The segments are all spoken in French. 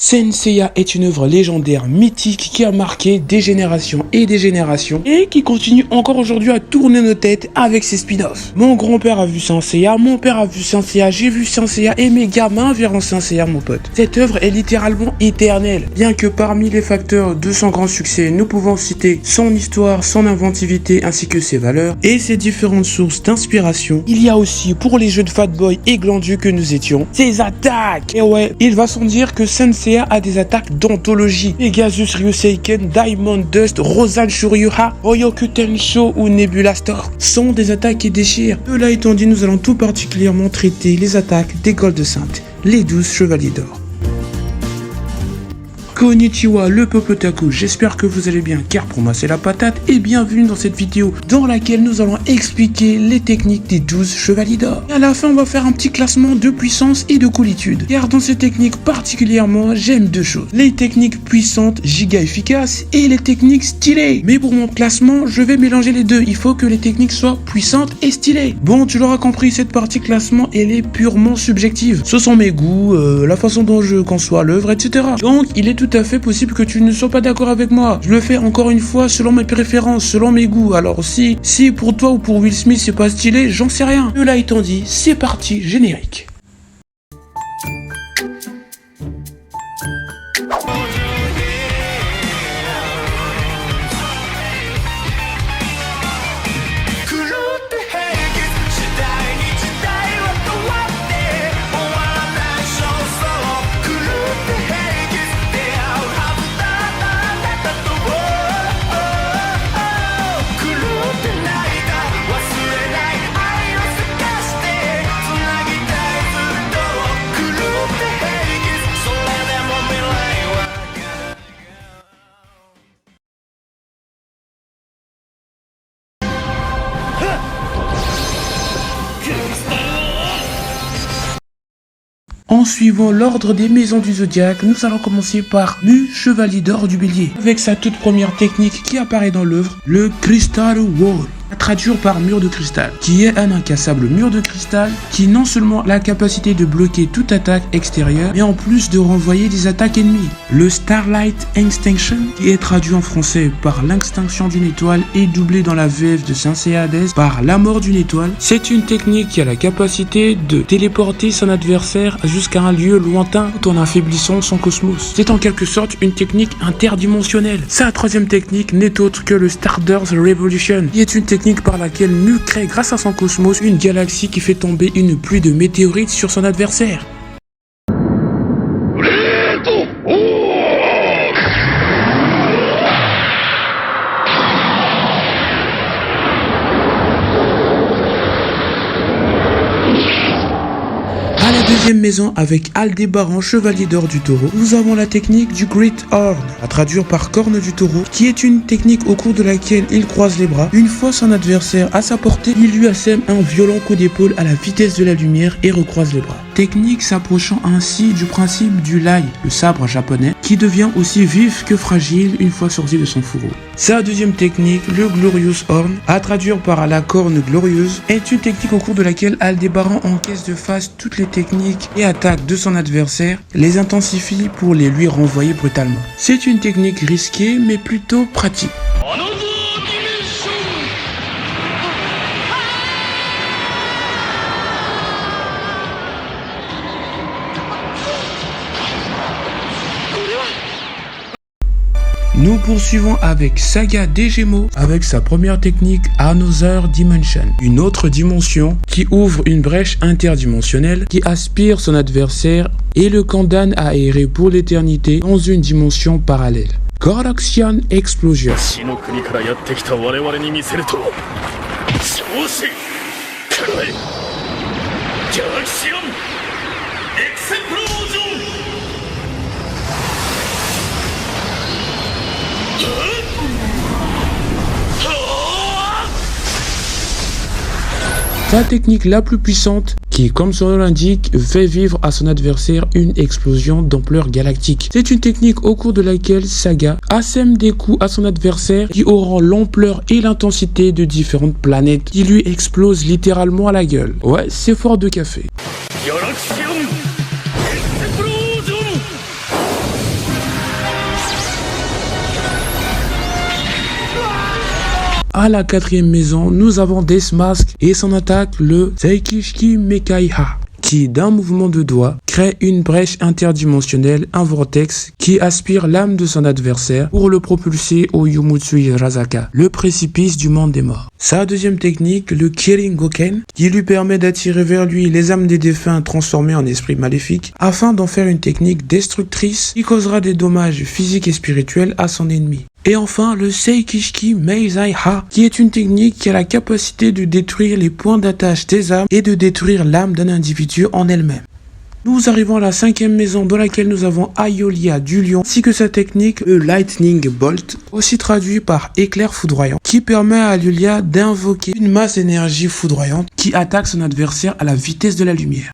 Saint Seiya est une œuvre légendaire, mythique, qui a marqué des générations et des générations et qui continue encore aujourd'hui à tourner nos têtes avec ses spin-offs. Mon grand-père a vu Saint Seiya, mon père a vu Saint Seiya, j'ai vu Saint Seiya et mes gamins verront Saint Seiya, mon pote. Cette œuvre est littéralement éternelle, bien que parmi les facteurs de son grand succès, nous pouvons citer son histoire, son inventivité ainsi que ses valeurs et ses différentes sources d'inspiration. Il y a aussi, pour les jeux de fatboy et glandus que nous étions, ses attaques. Et ouais, il va sans dire que Saint Seiya a des attaques d'anthologie. Pegasus Ryuseiken, Diamond Dust, Rosan Shoryuha, Ryoku Tensho ou Nebula Storm sont des attaques qui déchirent. De là étant dit, nous allons tout particulièrement traiter les attaques des Gold Saint, les 12 chevaliers d'or. Konnichiwa le peuple otaku, j'espère que vous allez bien car pour moi c'est la patate et bienvenue dans cette vidéo dans laquelle nous allons expliquer les techniques des 12 chevaliers d'or. Et à la fin on va faire un petit classement de puissance et de coolitude car dans ces techniques particulièrement j'aime deux choses, les techniques puissantes giga efficaces et les techniques stylées. Mais pour mon classement je vais mélanger les deux, il faut que les techniques soient puissantes et stylées. Bon tu l'auras compris, cette partie classement elle est purement subjective, ce sont mes goûts, la façon dont je conçois l'œuvre etc. Donc il est tout à fait possible que tu ne sois pas d'accord avec moi. Je le fais encore une fois selon mes préférences, selon mes goûts. Alors si pour toi ou pour Will Smith c'est pas stylé, j'en sais rien. Cela étant dit, c'est parti, générique. En suivant l'ordre des maisons du zodiaque, nous allons commencer par Mu, chevalier d'or du bélier, avec sa toute première technique qui apparaît dans l'œuvre, le Crystal Wall, à traduire par mur de cristal, qui est un incassable mur de cristal qui non seulement a la capacité de bloquer toute attaque extérieure, mais en plus de renvoyer des attaques ennemies. Le Starlight Extinction, qui est traduit en français par l'extinction d'une étoile et doublé dans la VF de Saint Seiya Hades par la mort d'une étoile, c'est une technique qui a la capacité de téléporter son adversaire jusqu'à un lieu lointain tout en affaiblissant son cosmos. C'est en quelque sorte une technique interdimensionnelle. Sa troisième technique n'est autre que le Stardust Revolution, qui est une technique par laquelle Mu crée grâce à son cosmos une galaxie qui fait tomber une pluie de météorites sur son adversaire. Deuxième maison avec Aldébaran, chevalier d'or du taureau, nous avons la technique du Great Horn, à traduire par corne du taureau, qui est une technique au cours de laquelle il croise les bras. Une fois son adversaire à sa portée, il lui assène un violent coup d'épaule à la vitesse de la lumière et recroise les bras. Technique s'approchant ainsi du principe du Lai, le sabre japonais, qui devient aussi vif que fragile une fois sorti de son fourreau. Sa deuxième technique, le Glorious Horn, à traduire par la corne glorieuse, est une technique au cours de laquelle Aldébaran encaisse de face toutes les techniques et attaques de son adversaire, les intensifie pour les lui renvoyer brutalement. C'est une technique risquée mais plutôt pratique. Nous poursuivons avec Saga des Gémeaux avec sa première technique Another Dimension, une autre dimension qui ouvre une brèche interdimensionnelle qui aspire son adversaire et le condamne à errer pour l'éternité dans une dimension parallèle. Galaxian Explosion. Sa technique la plus puissante qui, comme son nom l'indique, fait vivre à son adversaire une explosion d'ampleur galactique. C'est une technique au cours de laquelle Saga assène des coups à son adversaire qui auront l'ampleur et l'intensité de différentes planètes qui lui explosent littéralement à la gueule. Ouais, c'est fort de café. À la quatrième maison, nous avons Death Mask et son attaque, le Seikishiki Mekaiha, qui d'un mouvement de doigt crée une brèche interdimensionnelle, un vortex qui aspire l'âme de son adversaire pour le propulser au Yomutsui Razaka, le précipice du monde des morts. Sa deuxième technique, le Kiringoken, qui lui permet d'attirer vers lui les âmes des défunts transformées en esprits maléfiques afin d'en faire une technique destructrice qui causera des dommages physiques et spirituels à son ennemi. Et enfin, le Seikishiki Meizai-ha, qui est une technique qui a la capacité de détruire les points d'attache des âmes et de détruire l'âme d'un individu en elle-même. Nous arrivons à la cinquième maison dans laquelle nous avons Ayolia du lion, ainsi que sa technique, le Lightning Bolt, aussi traduit par éclair foudroyant, qui permet à Ayolia d'invoquer une masse d'énergie foudroyante qui attaque son adversaire à la vitesse de la lumière.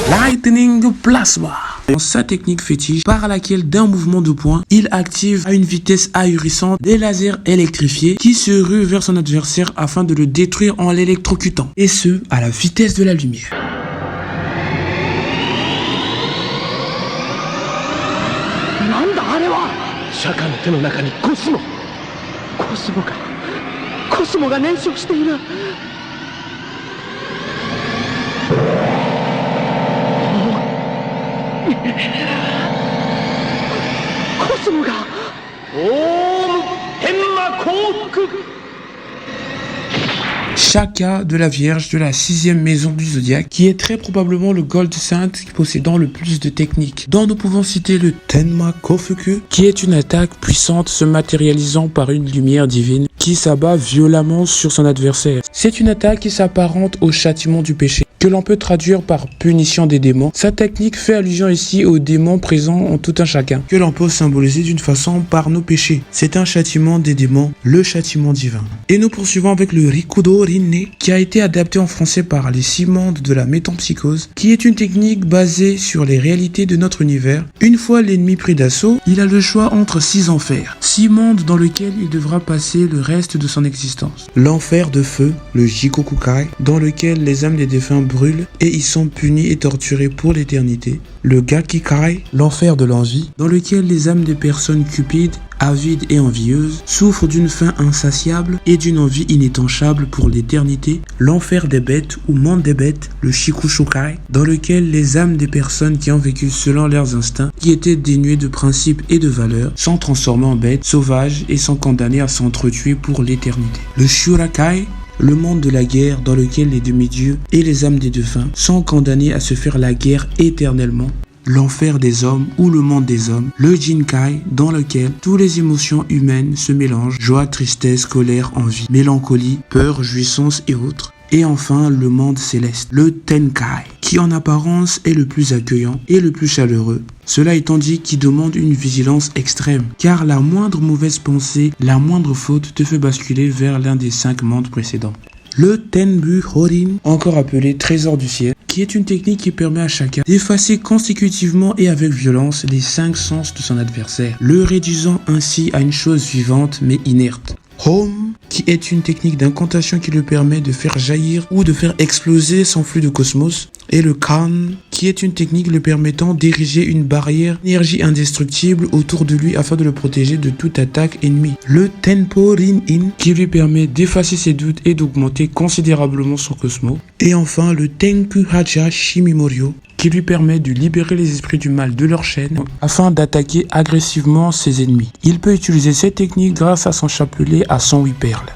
Lightning Plasma, sa technique fétiche par laquelle d'un mouvement de poing, il active à une vitesse ahurissante des lasers électrifiés qui se ruent vers son adversaire afin de le détruire en l'électrocutant, et ce, à la vitesse de la lumière. Shaka de la Vierge de la sixième maison du Zodiaque, qui est très probablement le Gold Saint possédant le plus de techniques, dont nous pouvons citer le Tenma Kofuku, qui est une attaque puissante se matérialisant par une lumière divine qui s'abat violemment sur son adversaire. C'est une attaque qui s'apparente au châtiment du péché, que l'on peut traduire par punition des démons. Sa technique fait allusion ici aux démons présents en tout un chacun, que l'on peut symboliser d'une façon par nos péchés. C'est un châtiment des démons, le châtiment divin. Et nous poursuivons avec le Rikudo Rinne, qui a été adapté en français par les 6 mondes de la métempsychose, qui est une technique basée sur les réalités de notre univers. Une fois l'ennemi pris d'assaut, il a le choix entre 6 enfers, 6 mondes dans lesquels il devra passer le reste de son existence. L'enfer de feu, le Jikokukai, dans lequel les âmes des défunts brûlent et y sont punis et torturés pour l'éternité. Le Gakikai, l'enfer de l'envie, dans lequel les âmes des personnes cupides, avides et envieuses, souffrent d'une faim insatiable et d'une envie inétanchable pour l'éternité. L'enfer des bêtes ou monde des bêtes, le Shikushukai, dans lequel les âmes des personnes qui ont vécu selon leurs instincts, qui étaient dénuées de principes et de valeurs, sont transformées en bêtes sauvages et sont condamnées à s'entretuer pour l'éternité. Le Shurakai, le monde de la guerre dans lequel les demi-dieux et les âmes des défunts sont condamnés à se faire la guerre éternellement. L'enfer des hommes ou le monde des hommes, le Jinkai dans lequel toutes les émotions humaines se mélangent, joie, tristesse, colère, envie, mélancolie, peur, jouissance et autres. Et enfin, le monde céleste, le Tenkai, qui en apparence est le plus accueillant et le plus chaleureux. Cela étant dit, qui demande une vigilance extrême, car la moindre mauvaise pensée, la moindre faute te fait basculer vers l'un des 5 mondes précédents. Le Tenbu Horin, encore appelé trésor du ciel, qui est une technique qui permet à chacun d'effacer consécutivement et avec violence les 5 sens de son adversaire, le réduisant ainsi à une chose vivante mais inerte. Home, qui est une technique d'incantation qui lui permet de faire jaillir ou de faire exploser son flux de cosmos, et le Kan, qui est une technique lui permettant d'ériger une barrière d'énergie indestructible autour de lui afin de le protéger de toute attaque ennemie. Le Tenpo Rin-in, qui lui permet d'effacer ses doutes et d'augmenter considérablement son cosmos. Et enfin, le Tenku Haja Shimimorio, qui lui permet de libérer les esprits du mal de leur chaîne afin d'attaquer agressivement ses ennemis. Il peut utiliser cette technique grâce à son chapelet à 108 perles.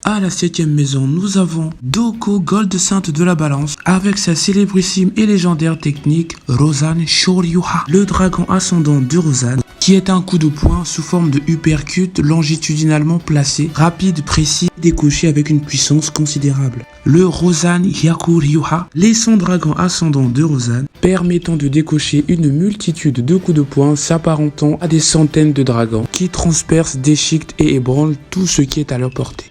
À la 7e maison, nous avons Doko Gold Sainte de la Balance avec sa célébrissime et légendaire technique Rozan Shoryuha, le dragon ascendant de Rozan, qui est un coup de poing sous forme de uppercut longitudinalement placé, rapide, précis, décoché avec une puissance considérable. Le Rozan Hyakuryuha, son dragon ascendant de Rozan, permettant de décocher une multitude de coups de poing s'apparentant à des centaines de dragons qui transpercent, déchiquetent et ébranlent tout ce qui est à leur portée.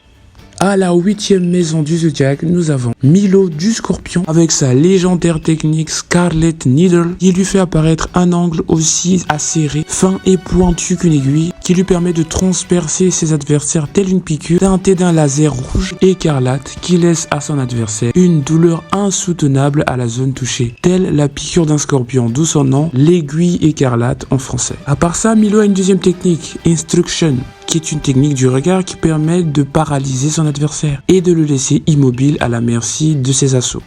À la 8e maison du Zodiac, nous avons Milo du Scorpion avec sa légendaire technique Scarlet Needle qui lui fait apparaître un angle aussi acéré, fin et pointu qu'une aiguille qui lui permet de transpercer ses adversaires tel une piqûre teintée d'un laser rouge écarlate qui laisse à son adversaire une douleur insoutenable à la zone touchée, telle la piqûre d'un scorpion, d'où son nom, l'aiguille écarlate en français. À part ça, Milo a une deuxième technique, Instruction, qui est une technique du regard qui permet de paralyser son adversaire et de le laisser immobile à la merci de ses assauts.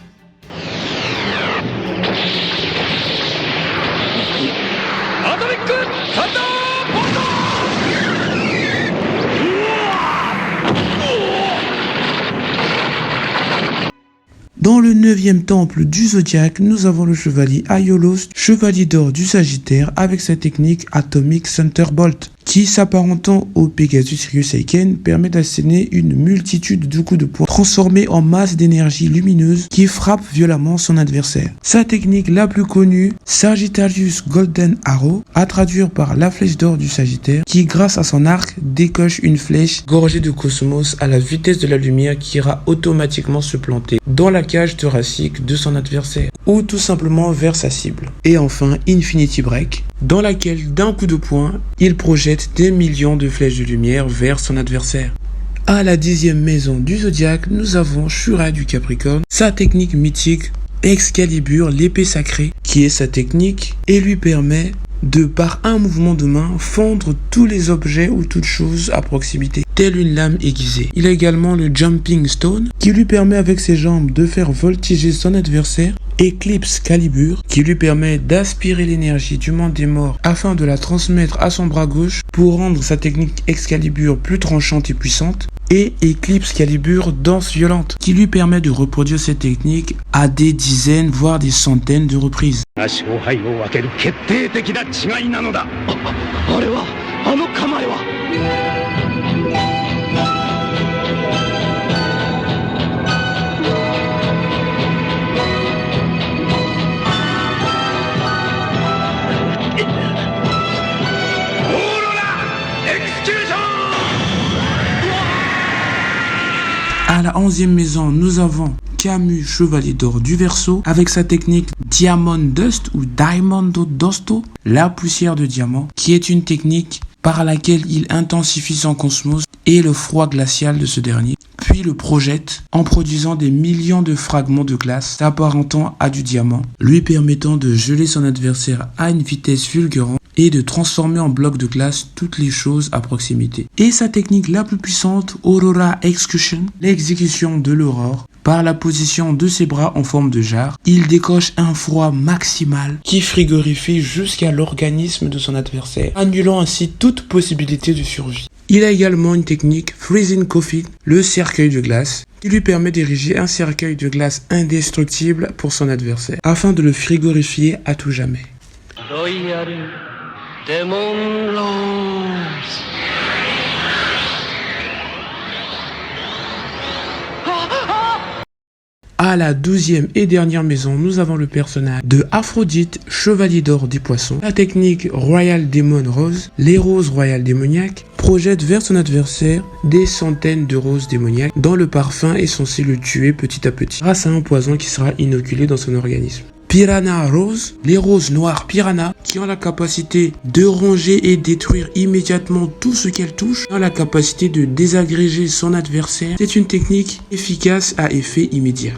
Dans le 9e temple du Zodiac, nous avons le chevalier Aiolos, chevalier d'or du Sagittaire avec sa technique Atomic Thunderbolt, qui s'apparentant au Pegasus Ryuseiken permet d'asséner une multitude de coups de poing transformés en masse d'énergie lumineuse qui frappe violemment son adversaire. Sa technique la plus connue, Sagittarius Golden Arrow, à traduire par la flèche d'or du Sagittaire, qui grâce à son arc décoche une flèche gorgée de cosmos à la vitesse de la lumière qui ira automatiquement se planter dans la cage thoracique de son adversaire ou tout simplement vers sa cible. Et enfin Infinity Break, dans laquelle d'un coup de poing, il projette des millions de flèches de lumière vers son adversaire. À la 10e maison du Zodiac, nous avons Shura du Capricorne, sa technique mythique Excalibur, l'épée sacrée, qui est sa technique et lui permet de par un mouvement de main fendre tous les objets ou toutes choses à proximité, telle une lame aiguisée. Il a également le Jumping Stone qui lui permet avec ses jambes de faire voltiger son adversaire, Eclipse Calibur qui lui permet d'aspirer l'énergie du monde des morts afin de la transmettre à son bras gauche pour rendre sa technique Excalibur plus tranchante et puissante, et Eclipse Calibur Danse Violente qui lui permet de reproduire cette technique à des dizaines voire des centaines de reprises. À la 11e maison, nous avons Camus, chevalier d'or du Verseau, avec sa technique Diamond Dust ou Diamondo Dosto, la poussière de diamant, qui est une technique par laquelle il intensifie son cosmos et le froid glacial de ce dernier, puis le projette en produisant des millions de fragments de glace s'apparentant à du diamant, lui permettant de geler son adversaire à une vitesse fulgurante et de transformer en bloc de glace toutes les choses à proximité. Et sa technique la plus puissante, Aurora Execution, l'exécution de l'aurore, par la position de ses bras en forme de jarre, il décoche un froid maximal qui frigorifie jusqu'à l'organisme de son adversaire, annulant ainsi toute possibilité de survie. Il a également une technique Freezing Coffee, le cercueil de glace, qui lui permet d'ériger un cercueil de glace indestructible pour son adversaire, afin de le frigorifier à tout jamais. À la 12e et dernière maison, nous avons le personnage de Aphrodite, chevalier d'or des poissons. La technique Royal Demon Rose, les roses royales démoniaques, projette vers son adversaire des centaines de roses démoniaques dont le parfum est censé le tuer petit à petit grâce à un poison qui sera inoculé dans son organisme. Piranha Rose, les roses noires piranha qui ont la capacité de ronger et détruire immédiatement tout ce qu'elles touchent, ont la capacité de désagréger son adversaire. C'est une technique efficace à effet immédiat.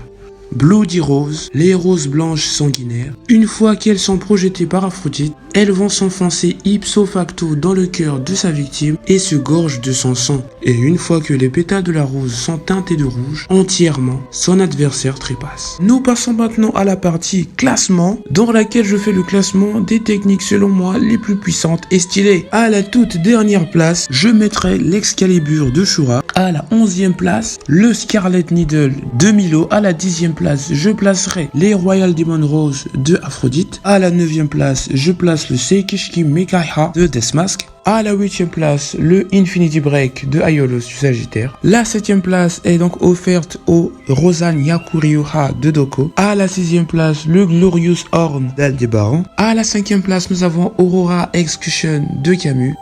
Bloody Rose, les roses blanches sanguinaires. Une fois qu'elles sont projetées par Aphrodite, elles vont s'enfoncer ipso facto dans le cœur de sa victime et se gorgent de son sang. Et une fois que les pétales de la rose sont teintés de rouge, entièrement, son adversaire trépasse. Nous passons maintenant à la partie classement, dans laquelle je fais le classement des techniques selon moi les plus puissantes et stylées. À la toute dernière place, je mettrai l'Excalibur de Shura. À la 11e place, le Scarlet Needle de Milo. À la 10e place, je placerai les Royal Demon Rose de Aphrodite. À la 9e place, je place le Seikishiki Mekaiha de Deathmask. À la 8e place, le Infinity Break de Aiolos du Sagittaire. La 7e place est donc offerte au Rosan Yakuryuha de Doko. À la 6e place, le Glorious Horn d'Aldebaran. À la 5e place, nous avons Aurora Execution de Camus.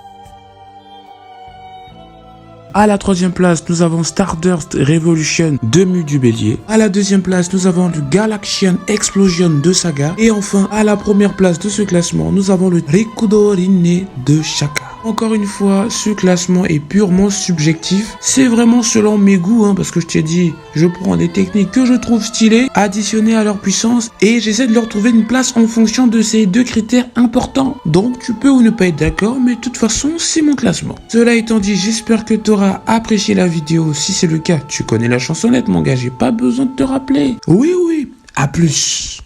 À la troisième place, nous avons Stardust Revolution de Mu du Bélier. À la deuxième place, nous avons le Galaxian Explosion de Saga. Et enfin, à la première place de ce classement, nous avons le Rikudo Rinne de Shaka. Encore une fois, ce classement est purement subjectif. C'est vraiment selon mes goûts, parce que je t'ai dit, je prends des techniques que je trouve stylées, additionnées à leur puissance, et j'essaie de leur trouver une place en fonction de ces deux critères importants. Donc, tu peux ou ne pas être d'accord, mais de toute façon, c'est mon classement. Cela étant dit, j'espère que tu auras apprécié la vidéo. Si c'est le cas, tu connais la chansonnette, mon gars, j'ai pas besoin de te rappeler. Oui, à plus.